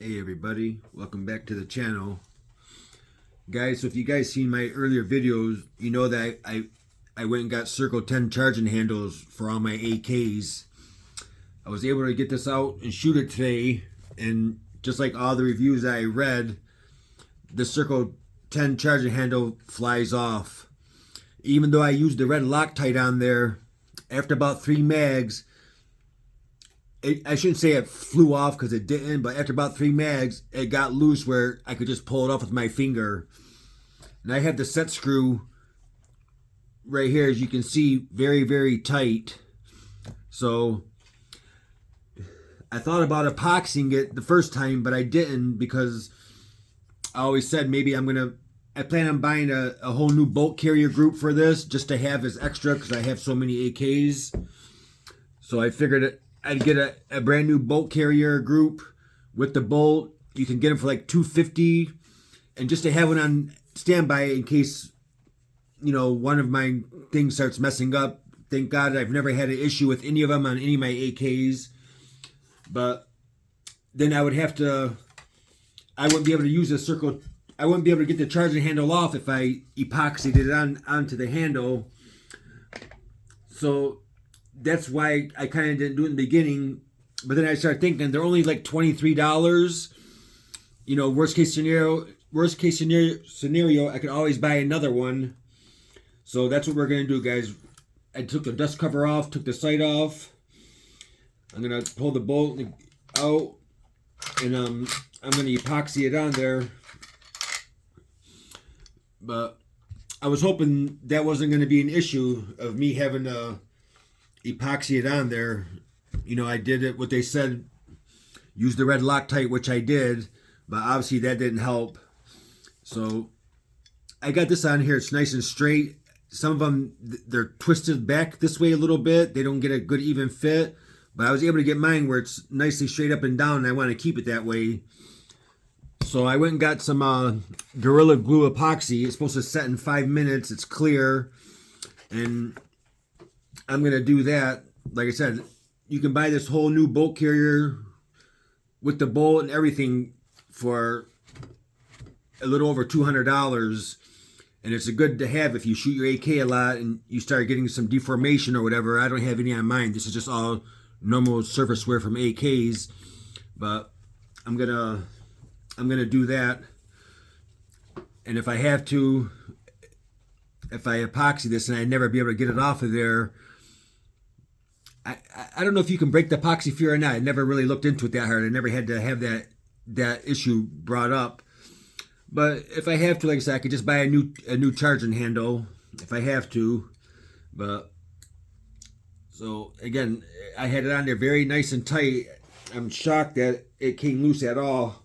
Hey everybody, welcome back to the channel. Guys, so if you guys seen my earlier videos, you know that I went and got Circle 10 charging handles for all my AKs. I was able to get this out and shoot it today, and just like all the reviews I read, the Circle 10 charging handle flies off. Even though I used the red Loctite on there, after about 3 mags, I shouldn't say it flew off because it didn't, but after about 3 mags, it got loose where I could just pull it off with my finger. And I have the set screw right here, as you can see, very, very tight. So I thought about epoxying it the first time, but I didn't because I always said maybe I plan on buying a whole new bolt carrier group for this just to have as extra because I have so many AKs. So I figured I'd get a brand new bolt carrier group with the bolt. You can get them for like $250, and just to have one on standby in case, you know, one of my things starts messing up. Thank God I've never had an issue with any of them on any of my AKs. But then I wouldn't be able to use a Circle. I wouldn't be able to get the charging handle off if I epoxied it onto the handle. So that's why I kind of didn't do it in the beginning. But then I started thinking they're only like $23. You know, worst case scenario, I could always buy another one. So that's what we're gonna do, guys. I took the dust cover off, took the sight off. I'm gonna pull the bolt out, and I'm gonna epoxy it on there. But I was hoping that wasn't gonna be an issue of me having to epoxy it on there. You know, I did it what they said, use the red Loctite, which I did, but obviously that didn't help. So I got this on here. It's nice and straight. Some of them, they're twisted back this way a little bit. They don't get a good even fit, but I was able to get mine where it's nicely straight up and down, and I want to keep it that way. So I went and got some Gorilla Glue epoxy. It's supposed to set in 5 minutes. It's clear, and I'm going to do that. Like I said, you can buy this whole new bolt carrier with the bolt and everything for a little over $200. And it's a good to have if you shoot your AK a lot and you start getting some deformation or whatever. I don't have any on mine. This is just all normal surface wear from AKs. But I'm gonna do that. And if I have to, if I epoxy this and I never be able to get it off of there, I don't know if you can break the epoxy free or not. I never really looked into it that hard. I never had to have that issue brought up. But if I have to, like I said, I could just buy a new charging handle if I have to. But so again, I had it on there very nice and tight. I'm shocked that it came loose at all.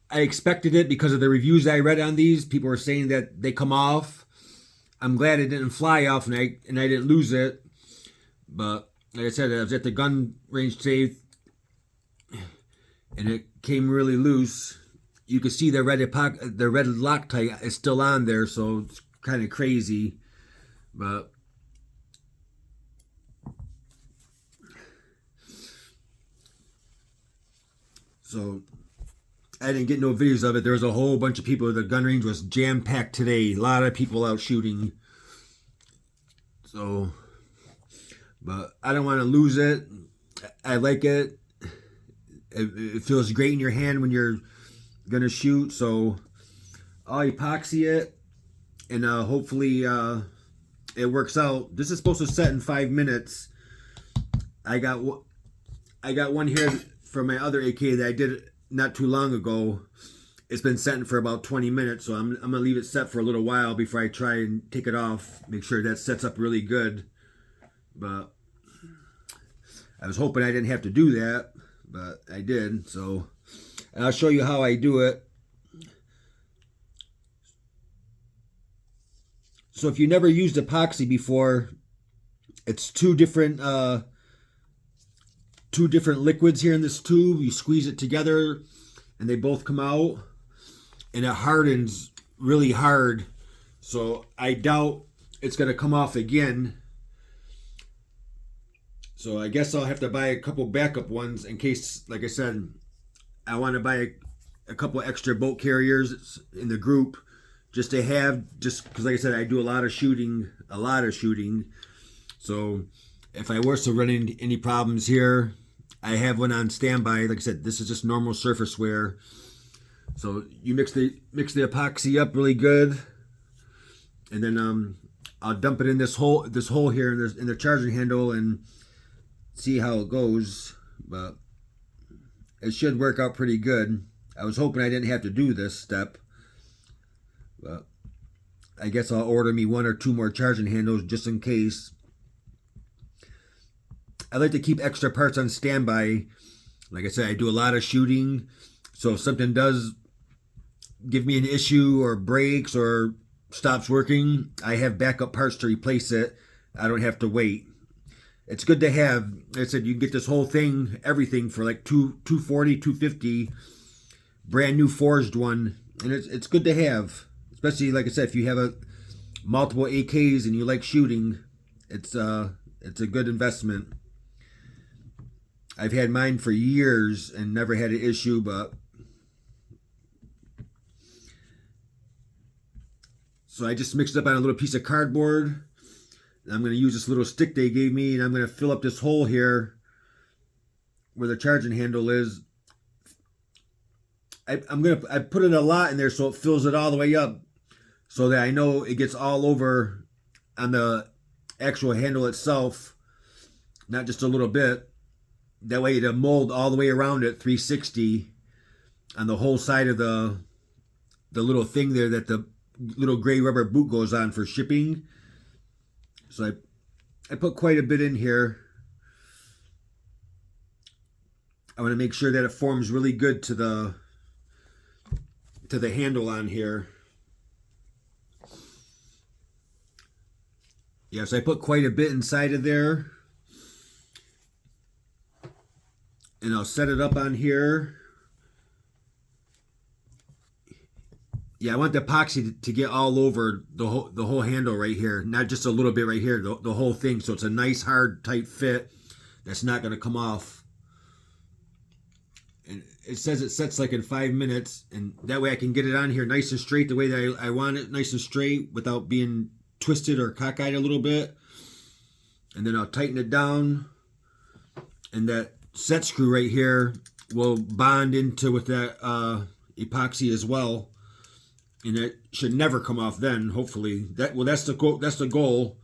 I expected it because of the reviews I read on these. People were saying that they come off. I'm glad it didn't fly off and I didn't lose it. But like I said, I was at the gun range today and it came really loose. You can see the red Loctite is still on there, so it's kind of crazy. But so I didn't get no videos of it. There was a whole bunch of people. The gun range was jam-packed today. A lot of people out shooting. So, but I don't want to lose it. I like it. It feels great in your hand when you're going to shoot. So I'll epoxy it, and hopefully it works out. This is supposed to set in 5 minutes. I got one here for my other AK that I did not too long ago. It's been setting for about 20 minutes, so I'm gonna leave it set for a little while before I try and take it off. Make sure that sets up really good. But I was hoping I didn't have to do that, but I did. So, and I'll show you how I do it. So if you never used epoxy before, it's two different liquids here in this tube. You squeeze it together and they both come out, and it hardens really hard. So I doubt it's going to come off again. So I guess I'll have to buy a couple backup ones in case, like I said, I want to buy a couple extra boat carriers in the group just to have, just because like I said, I do a lot of shooting. So if I were to run into any problems here, I have one on standby. Like I said, this is just normal surface wear. So you mix the epoxy up really good, and then I'll dump it in this hole here in the charging handle and see how it goes. But it should work out pretty good. I was hoping I didn't have to do this step, but I guess I'll order me 1 or 2 more charging handles just in case. I like to keep extra parts on standby. Like I said, I do a lot of shooting, so if something does give me an issue or breaks or stops working, I have backup parts to replace it. I don't have to wait. It's good to have. Like I said, you can get this whole thing, everything for like $240, $250, brand new forged one, and it's good to have. Especially like I said, if you have multiple AKs and you like shooting, it's a good investment. I've had mine for years and never had an issue, but so I just mixed it up on a little piece of cardboard. I'm going to use this little stick they gave me, and I'm going to fill up this hole here where the charging handle is. I put it a lot in there so it fills it all the way up, so that I know it gets all over on the actual handle itself, not just a little bit. That way it'll mold all the way around it, 360, on the whole side of the little thing there that the little gray rubber boot goes on for shipping. So I put quite a bit in here. I want to make sure that it forms really good to the handle on here. Yes, I put quite a bit inside of there. And I'll set it up on here. Yeah, I want the epoxy to get all over the whole handle right here, not just a little bit right here, the whole thing, so it's a nice, hard, tight fit that's not going to come off. And it says it sets like in 5 minutes, and that way I can get it on here nice and straight the way that I want it, nice and straight, without being twisted or cockeyed a little bit. And then I'll tighten it down, and that set screw right here will bond into with that epoxy as well. And it should never come off then, hopefully. That's the goal,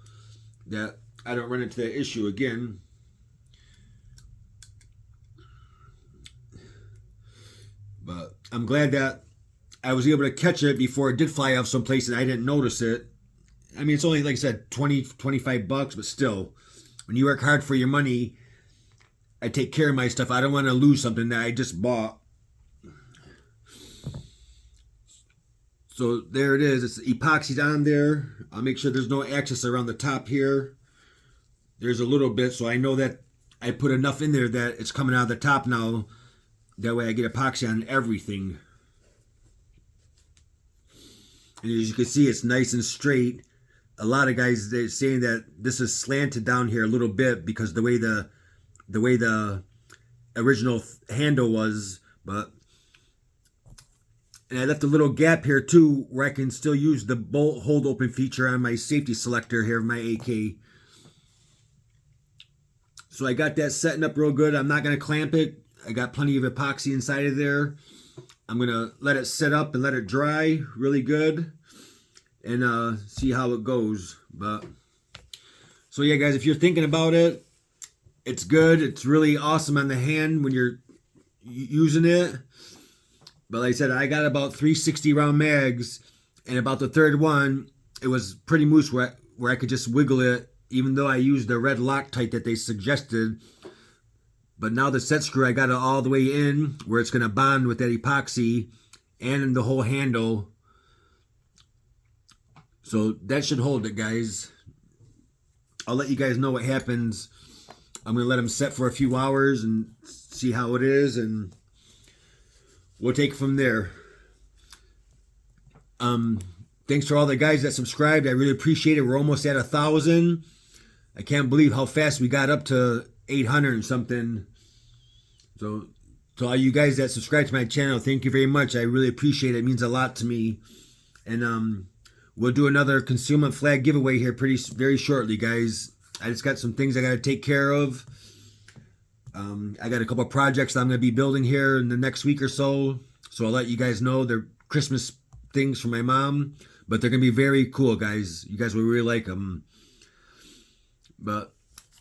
that I don't run into that issue again. But I'm glad that I was able to catch it before it did fly off someplace and I didn't notice it. I mean, it's only, like I said, 20, 25 bucks, but still, when you work hard for your money, I take care of my stuff. I don't want to lose something that I just bought. So there it is. It's epoxied on there. I'll make sure there's no access around the top here. There's a little bit, so I know that I put enough in there that it's coming out of the top now. That way I get epoxy on everything. And as you can see, it's nice and straight. A lot of guys, they're saying that this is slanted down here a little bit because the way the original handle was, but. And I left a little gap here too where I can still use the bolt hold open feature on my safety selector here of my AK. So I got that setting up real good. I'm not going to clamp it. I got plenty of epoxy inside of there. I'm going to let it set up and let it dry really good and see how it goes. But so yeah, guys, if you're thinking about it, it's good. It's really awesome on the hand when you're using it. But like I said, I got about 360 round mags, and about the third one, it was pretty moose where I could just wiggle it, even though I used the red Loctite that they suggested. But now the set screw, I got it all the way in where it's going to bond with that epoxy and in the whole handle. So that should hold it, guys. I'll let you guys know what happens. I'm going to let them set for a few hours and see how it is, and we'll take it from there. Thanks for all the guys that subscribed. I really appreciate it. We're almost at 1,000. I can't believe how fast we got up to 800 and something. So to all you guys that subscribe to my channel, thank you very much. I really appreciate it. It means a lot to me. And we'll do another concealment flag giveaway here very shortly, guys. I just got some things I got to take care of. I got a couple of projects that I'm going to be building here in the next week or so. So I'll let you guys know they're Christmas things for my mom. But they're going to be very cool, guys. You guys will really like them. But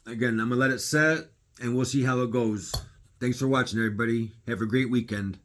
again, I'm going to let it set and we'll see how it goes. Thanks for watching, everybody. Have a great weekend.